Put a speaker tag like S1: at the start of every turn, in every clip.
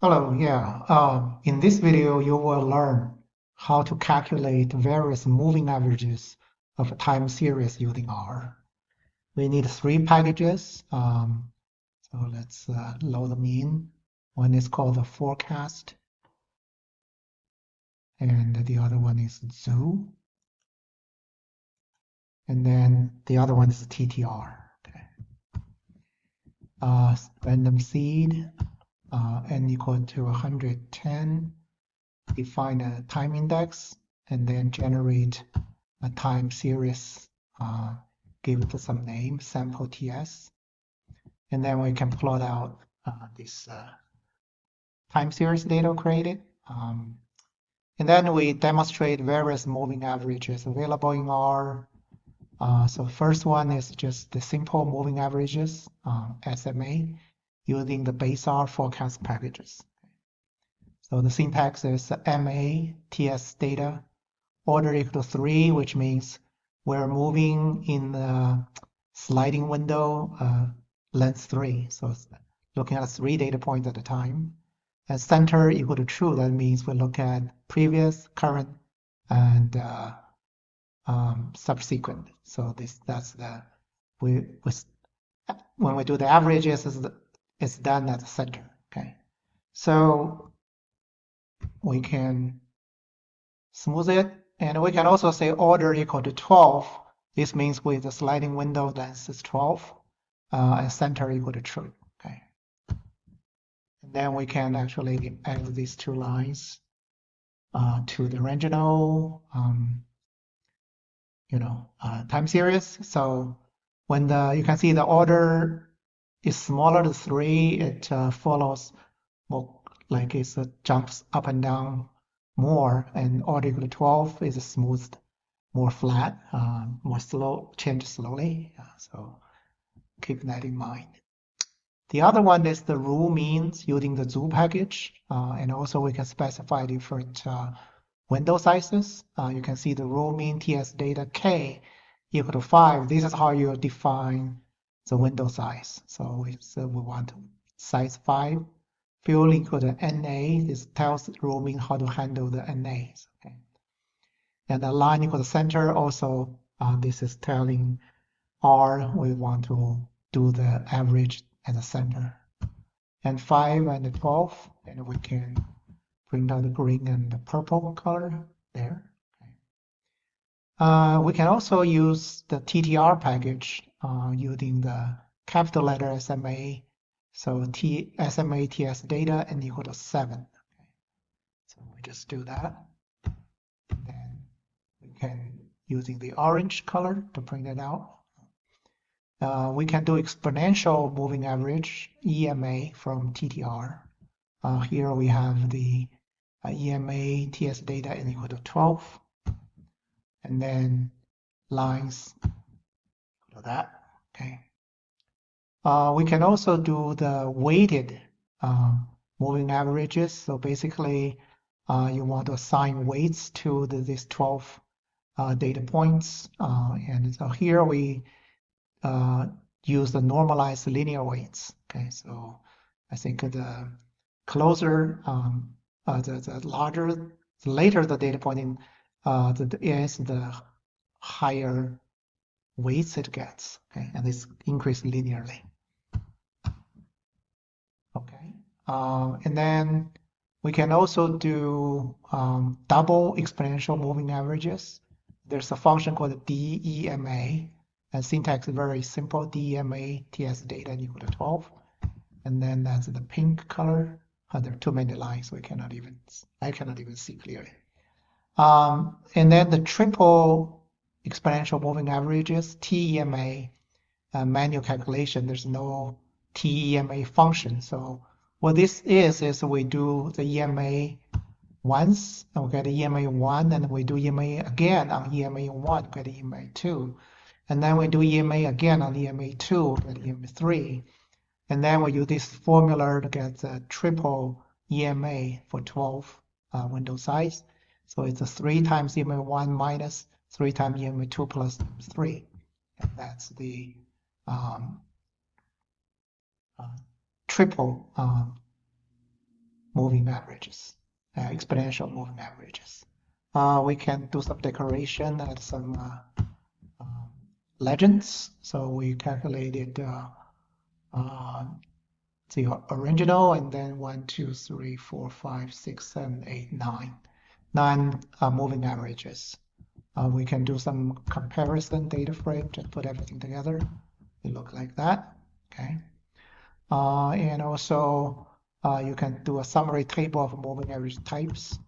S1: Hello, yeah. In this video, you will learn how to calculate various moving averages of a time series using R. We need three packages. So let's load them in. One is called the forecast, and the other one is zoo, and then the other one is TTR. Okay. Random seed, n equal to 110. Define a time index, and then generate a time series, give it some name, sample TS, and then we can plot out this time series data created. And then we demonstrate various moving averages available in R. So first one is just the simple moving averages, SMA, using the base R forecast packages. So the syntax is MA TS data order equal to 3, which means we're moving in the sliding window length 3. So it's looking at 3 data points at a time. And center equal to true, that means we look at previous, current, and subsequent. So that's the when we do the averages, it's done at the center. Okay, so we can smooth it, and we can also say order equal to 12. This means with the sliding window length is 12, and center equal to true. Okay, and then we can actually add these two lines to the original, time series. So when you can see the order is smaller than 3, it follows more like it jumps up and down more, and order equal to 12 is smoothed, more flat, more slow, change slowly. So keep that in mind. The other one is the rule means using the zoo package, and also we can specify different window sizes. You can see the rule mean TS data K equal to 5. This is how you define the window size. So we want size 5. Field equal to NA. This tells rule mean how to handle the NAs. Okay. And the line equal to center also, this is telling R we want to do the average at the center. And 5 and 12, and we can print out the green and the purple color there. We can also use the TTR package using the capital letter SMA. So SMA TS data n equal to 7. Okay. So we just do that. And then we can, using the orange color to print it out. We can do exponential moving average, EMA, from TTR. Here we have the EMA TS data n equal to 12. And then lines equal to that. Okay. We can also do the weighted moving averages. So basically, you want to assign weights to these 12 data points. And so here we use the normalized linear weights. Okay, so I think the closer, the larger, the later the data point is, the higher weights it gets. Okay, and this increase linearly. Okay, and then we can also do double exponential moving averages. There's a function called DEMA, and syntax is very simple. DEMA TS data equal to 12, and then that's the pink color. There are too many lines, so I cannot even see clearly. And then the triple exponential moving averages, TEMA, manual calculation. There's no TEMA function. So what this is we do the EMA once, and we get EMA 1, and we do EMA again on EMA 1, get EMA 2. And then we do EMA again on EMA 2, get EMA 3. And then we use this formula to get the triple EMA for 12 window size. So it's a 3 times EMA 1 minus 3 times EMA 2 plus 3. And that's the triple moving averages, exponential moving averages. We can do some decoration and some legends. So we calculated the original and then 1, 2, 3, 4, 5, 6, 7, 8, 9. 9 moving averages. We can do some comparison data frame, just put everything together. It look like that, okay? And also you can do a summary table of moving average types.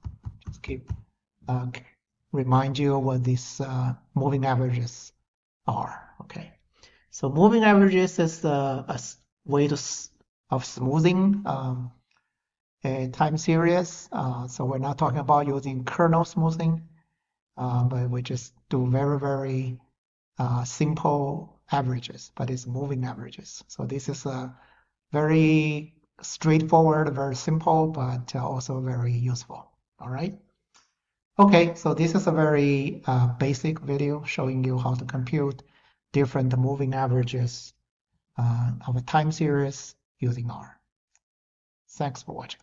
S1: Just keep remind you what these moving averages are, okay? So moving averages is a way of smoothing a time series. So we're not talking about using kernel smoothing, but we just do very, very simple averages, but it's moving averages. So this is a very straightforward, very simple, but also very useful. All right. Okay, so this is a very basic video showing you how to compute different moving averages of a time series using R. Thanks for watching.